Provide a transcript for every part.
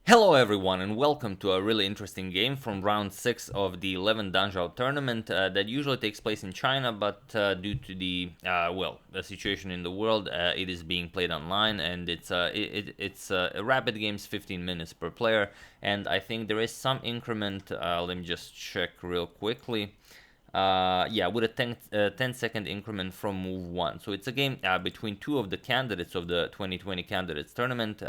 Hello everyone and welcome to a really interesting game from round 6 of the Hainan Danzhou Tournament that usually takes place in China, but due to the situation in the world, it is being played online, and it's a rapid games, 15 minutes per player, and I think there is some increment. Let me just check real quickly. Yeah, with a 10-second increment from move 1. So it's a game between two of the candidates of the 2020 Candidates Tournament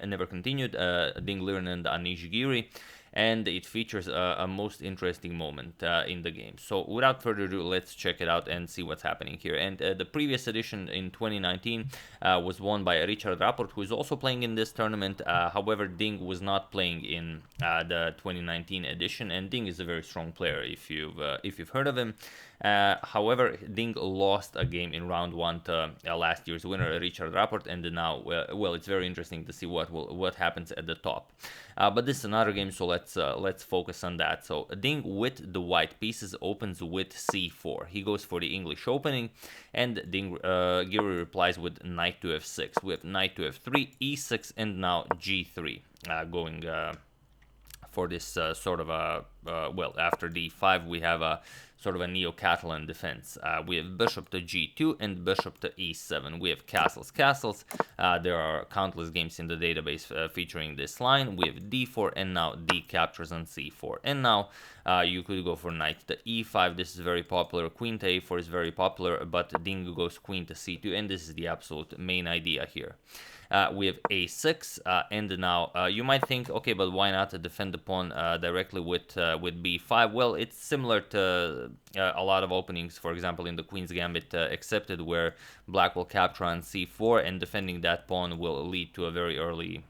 never continued, Liren and Anish Giri, and it features a most interesting moment in the game. So without further ado, let's check it out and see what's happening here. And the previous edition in 2019 was won by Radić, who is also playing in this tournament. However, Ding was not playing in the 2019 edition, and Ding is a very strong player if you've heard of him. However, Ding lost a game in round 1 to last year's winner, Radić, and now, well, it's very interesting to see what happens at the top. But this is another game, so let's focus on that. So Ding with the white pieces opens with c4. He goes for the English opening, and Giri replies with knight to f6. We have knight to f3, e6, and now g3, going for this sort of after d5 we have a sort of a Neo-Catalan defense. We have bishop to g2 and bishop to e7. We have castles. There are countless games in the database featuring this line. We have d4, and now d captures on c4. And now you could go for knight to e5. This is very popular. Queen to a4 is very popular, but Ding goes queen to c2, and this is the absolute main idea here. We have a6, and now you might think, okay, but why not defend the pawn directly with b5? Well, it's similar to a lot of openings, for example, in the Queen's Gambit accepted, where black will capture on c4, and defending that pawn will lead to a very early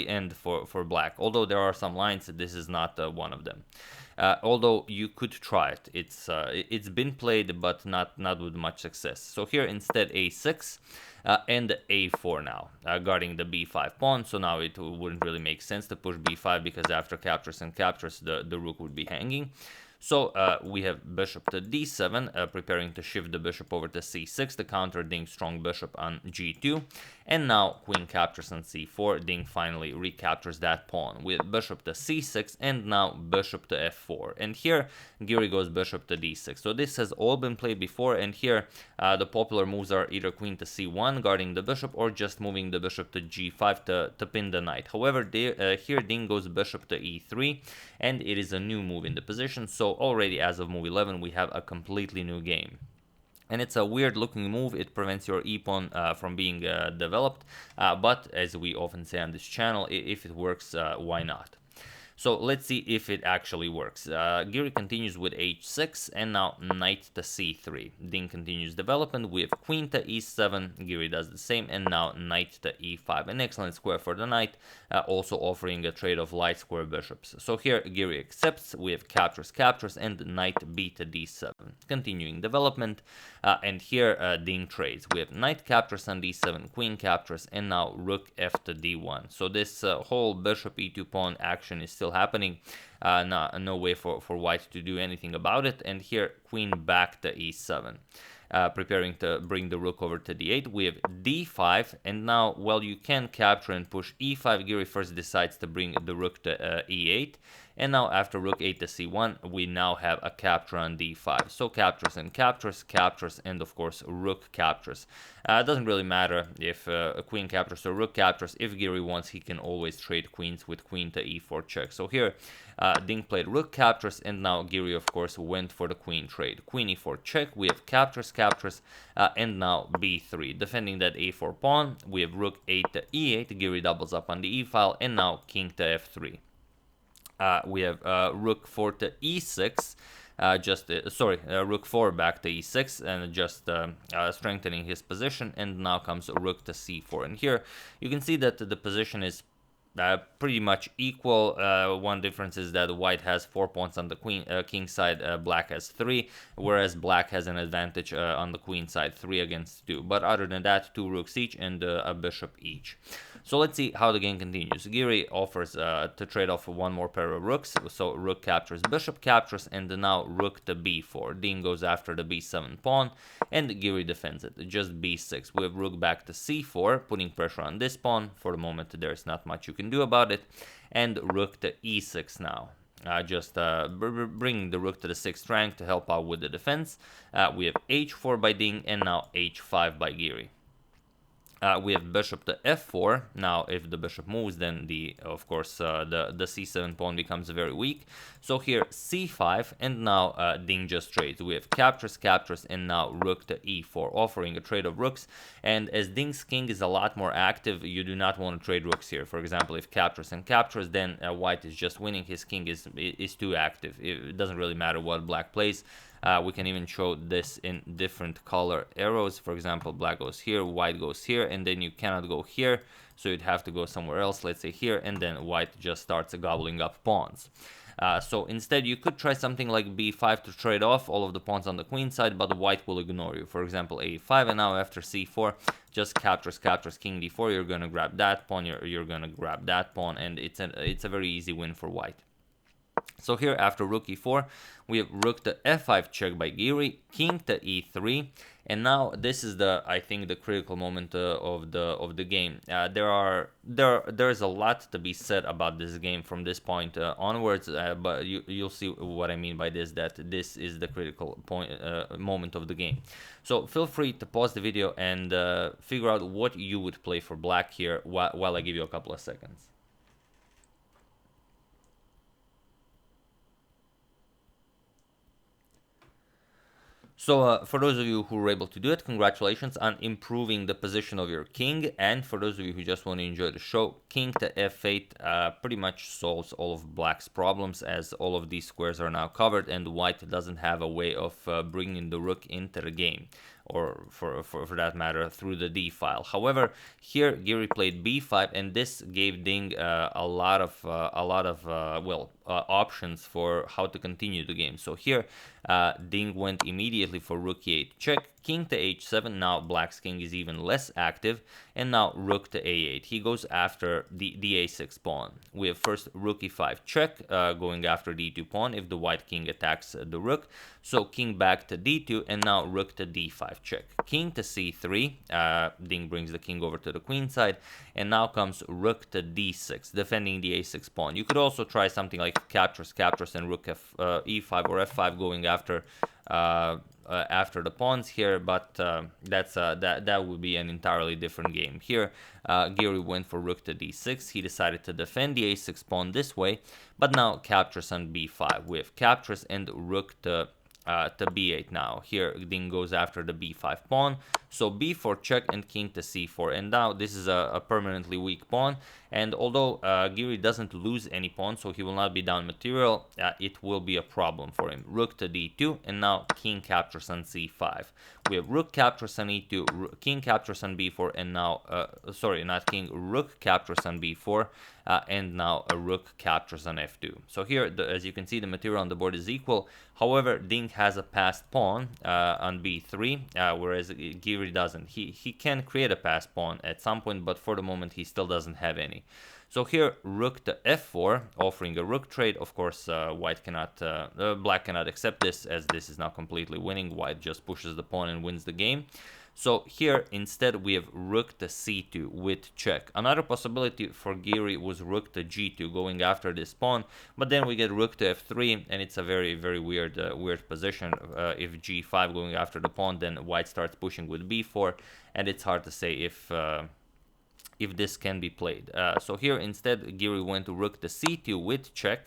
end for black. Although there are some lines, this is not one of them. Although you could try it, it's been played, but not with much success. So here instead a6 and a4 now, guarding the b5 pawn. So now it wouldn't really make sense to push b5, because after captures and captures, the rook would be hanging. So we have bishop to d7, preparing to shift the bishop over to c6 to counter Ding's strong bishop on g2. And now queen captures on c4. Ding finally recaptures that pawn with bishop to c6, and now bishop to f4. And here Giri goes bishop to d6. So this has all been played before, and here the popular moves are either queen to c1, guarding the bishop, or just moving the bishop to g5 to pin the knight. However, here Ding goes bishop to e3, and it is a new move in the position. So already as of move 11 we have a completely new game, and it's a weird looking move. It prevents your e-pawn from being developed, but as we often say on this channel, if it works, why not? So let's see if it actually works. Giri continues with h6, and now knight to c3. Ding continues development with queen to e7. Giri does the same, and now knight to e5. An excellent square for the knight, also offering a trade of light square bishops. So here Giri accepts. We have captures, and knight b to d7. Continuing development, and here Ding trades. We have knight captures on d7, queen captures, and now rook f to d1. So this whole bishop e2 pawn action is still happening. No way for white to do anything about it. And here queen back to e7, preparing to bring the rook over to d8. We have d5, and now, well, you can capture and push e5. Giri first decides to bring the rook to e8, and now after rook 8 to c1 we now have a capture on d5. So captures and captures, and of course rook captures. It doesn't really matter if a queen captures or rook captures. If Giri wants, he can always trade queens with queen to e4 check. So here Ding played rook captures, and now Giri of course went for the queen trade. Queen e4 check. We have captures, and now b3, defending that a4 pawn. We have rook 8 to e8. Giri doubles up on the e file, and now king to f3. We have rook 4 to e6, rook 4 back to e6, and just strengthening his position. And now comes rook to c4, and here you can see that the position is pretty much equal. One difference is that white has 4 pawns on the king side, black has 3, whereas black has an advantage on the queen side, 3 against 2. But other than that, 2 rooks each and a bishop each. So let's see how the game continues. Giri offers to trade off one more pair of rooks. So rook captures, bishop captures, and now rook to b4. Ding goes after the b7 pawn, and Giri defends it. Just b6. We have rook back to c4, putting pressure on this pawn. For the moment, there's not much you can do about it. And rook to e6 now. Just bringing the rook to the 6th rank to help out with the defense. We have h4 by Ding, and now h5 by Giri. We have bishop to f4. Now, if the bishop moves, then of course the c7 pawn becomes very weak. So here c5, and now Ding just trades. We have captures, captures, and now rook to e4, offering a trade of rooks. And as Ding's king is a lot more active, you do not want to trade rooks here. For example, if captures and captures, then white is just winning. His king is too active. It doesn't really matter what black plays. We can even show this in different color arrows. For example, black goes here, white goes here, and then you cannot go here, so you'd have to go somewhere else, let's say here, and then white just starts gobbling up pawns. So instead, you could try something like b5 to trade off all of the pawns on the queen side, but white will ignore you. For example, a5, and now after c4, just captures, captures, king d4, you're going to grab that pawn, you're going to grab that pawn, and it's a very easy win for white. So here, after rook e4, we have rook to f5 check by Giri, king to e3, and now this is I think the critical moment of the game. There is a lot to be said about this game from this point onwards, but you'll see what I mean by this. That this is the critical moment of the game. So feel free to pause the video and figure out what you would play for black here while I give you a couple of seconds. So for those of you who were able to do it, congratulations on improving the position of your king. And for those of you who just want to enjoy the show, king to f8 pretty much solves all of black's problems, as all of these squares are now covered and white doesn't have a way of bringing the rook into the game, or for that matter through the d file. However, here Giri played b5, and this gave Ding a lot of options for how to continue the game. So here Ding went immediately for rook e8 check, king to h7. Now black's king is even less active, and now rook to a8. He goes after the a6 pawn. We have first rook e5 check, going after d2 pawn if the white king attacks the rook. So king back to d2, and now rook to d5 check, king to c3. Ding brings the king over to the queen side, and now comes rook to d6, defending the a6 pawn. You could also try something like captures, captures, and rook e5 or f5, going after the pawns here, but that would be an entirely different game. Here Giri went for rook to d6. He decided to defend the a6 pawn this way, but now captures on b5 with captures and rook to b8. Now here Ding goes after the b5 pawn, so b4 check and king to c4, and now this is a permanently weak pawn. And although Giri doesn't lose any pawn, so he will not be down material, it will be a problem for him. Rook to d2, and now king captures on c5. We have rook captures on e2, king captures on b4, and now sorry, not king, rook captures on b4, and now a rook captures on f2. So here, as you can see, the material on the board is equal. However, Ding has a passed pawn on b3, whereas Giri doesn't. He can create a passed pawn at some point, but for the moment he still doesn't have any. So here rook to f4, offering a rook trade. Of course, black cannot accept this, as this is now completely winning. White just pushes the pawn and wins the game. So here instead we have rook to c2 with check. Another possibility for Giri was rook to g2, going after this pawn, but then we get rook to f3, and it's a very, very weird position. If g5 going after the pawn, then white starts pushing with b4, and it's hard to say if this can be played. So here instead Giri went to rook to c2 with check,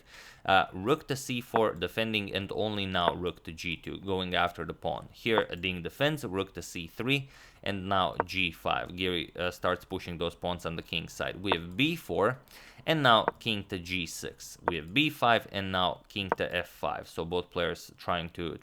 rook to c4 defending, and only now rook to g2 going after the pawn. Here Ding defends, rook to c3, and now g5. Giri starts pushing those pawns on the king's side. We have b4, and now king to g6. We have b5, and now king to f5. So both players trying to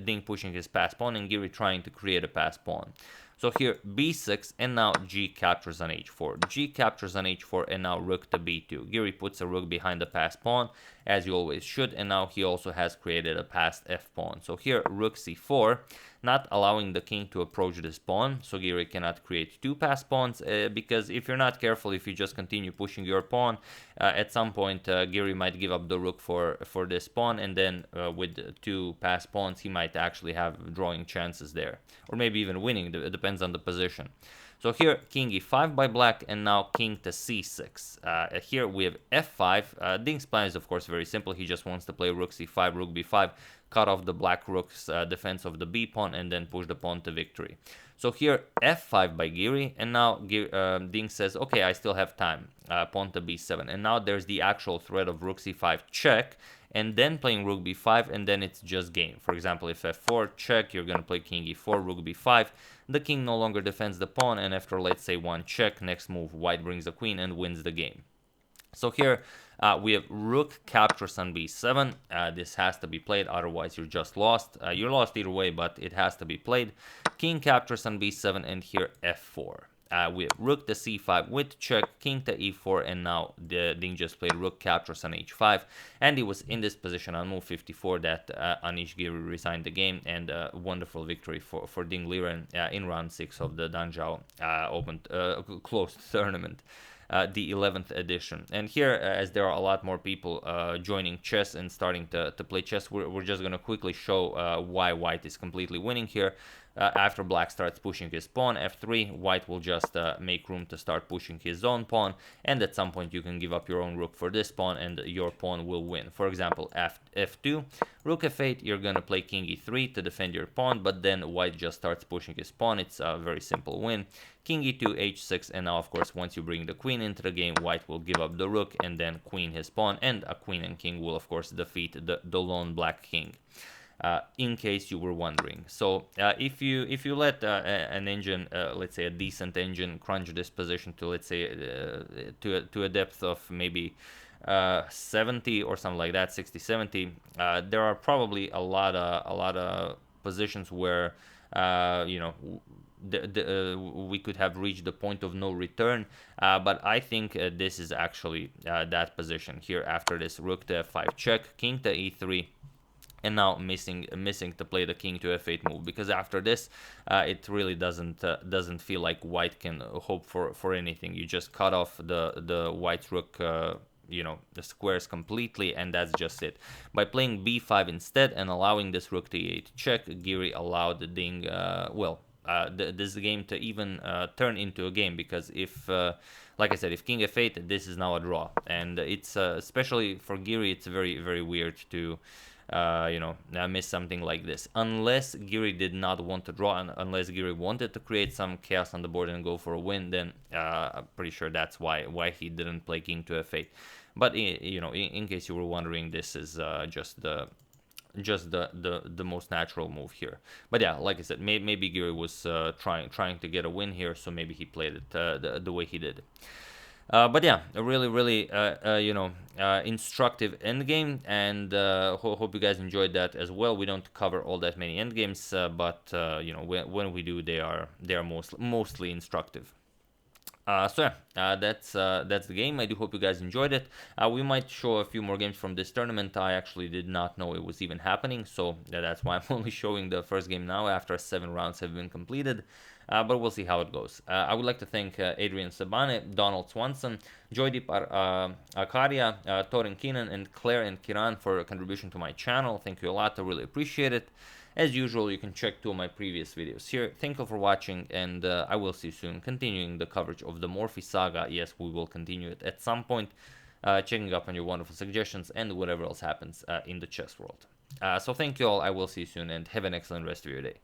Ding pushing his passed pawn, and Giri trying to create a passed pawn. So here b6, and now g captures on h4. G captures on h4, and now rook to b2. Giri puts a rook behind the passed pawn, as you always should, and now he also has created a passed f pawn. So here rook c4, not allowing the king to approach this pawn, so Giri cannot create two passed pawns, because if you're not careful, if you just continue pushing your pawn, at some point Giri might give up the rook for this pawn, and then with two passed pawns he might actually have drawing chances there, or maybe even winning. It depends on the position. So here king e5 by black, and now king to c6. Here we have f5. Ding's plan is of course very simple. He just wants to play rook c5, rook b5, cut off the black rook's defense of the b pawn, and then push the pawn to victory. So here f5 by Giri, and now Ding says, okay, I still have time, pawn to b7, and now there's the actual threat of rook c5 check, and then playing rook b5, and then it's just game. For example, if f4 check, you're gonna play king e4, rook b5, the king no longer defends the pawn, and after, let's say, one check, next move, white brings the queen and wins the game. So here we have rook captures on b7. This has to be played, otherwise you're just lost. You're lost either way, but it has to be played. King captures on b7, and here f4. We have rook to c5 with check, king to e4, and now the Ding just played rook captures on h5, and it was in this position on move 54 that Anish Giri resigned the game, and a wonderful victory for Ding Liren in round 6 of the Danzhou closed tournament. The 11th edition. And here, as there are a lot more people joining chess and starting to play chess, we're just going to quickly show why white is completely winning here. After black starts pushing his pawn, f3, white will just make room to start pushing his own pawn, and at some point you can give up your own rook for this pawn, and your pawn will win. For example, f2, rook f8, you're gonna play king e3 to defend your pawn, but then white just starts pushing his pawn. It's a very simple win. King e2, h6, and now of course once you bring the queen into the game, white will give up the rook and then queen his pawn, and a queen and king will of course defeat the lone black king. In case you were wondering. So if you let an engine, let's say a decent engine, crunch this position to, let's say, to a depth of maybe 70 or something like that, 60, 70, there are probably a lot of positions where you know, we could have reached the point of no return, but I think this is actually that position here. After this rook to f5 check, king to e3, and now missing to play the king to f8 move, because after this it really doesn't feel like white can hope for anything. You just cut off the white rook, you know, the squares completely, and that's just it. By playing b5 instead and allowing this rook to e8 check, Giri allowed the Ding this game to even turn into a game, because if like I said, if king f8, this is now a draw, and it's especially for Giri, it's very, very weird to you know, miss something like this, unless Giri did not want to draw, and unless Giri wanted to create some chaos on the board and go for a win, then I'm pretty sure that's why he didn't play king to f8. But you know, in case you were wondering, this is just the most natural move here. But yeah, like I said, maybe Giri was trying to get a win here, so maybe he played it the way he did. But yeah, a really you know, instructive endgame, and hope you guys enjoyed that as well. We don't cover all that many endgames, but you know, when we do, they are mostly instructive. So yeah, that's the game. I do hope you guys enjoyed it. We might show a few more games from this tournament. I actually did not know it was even happening, so that's why I'm only showing the first game now after 7 rounds have been completed. But we'll see how it goes. I would like to thank Adrian Sabane, Donald Swanson, Joydeep Akaria, Torin Keenan, and Claire and Kiran for a contribution to my channel. Thank you a lot. I really appreciate it. As usual, you can check 2 of my previous videos here. Thank you for watching, and I will see you soon, continuing the coverage of the Morphy saga. Yes, we will continue it at some point, checking up on your wonderful suggestions and whatever else happens in the chess world. So thank you all. I will see you soon, and have an excellent rest of your day.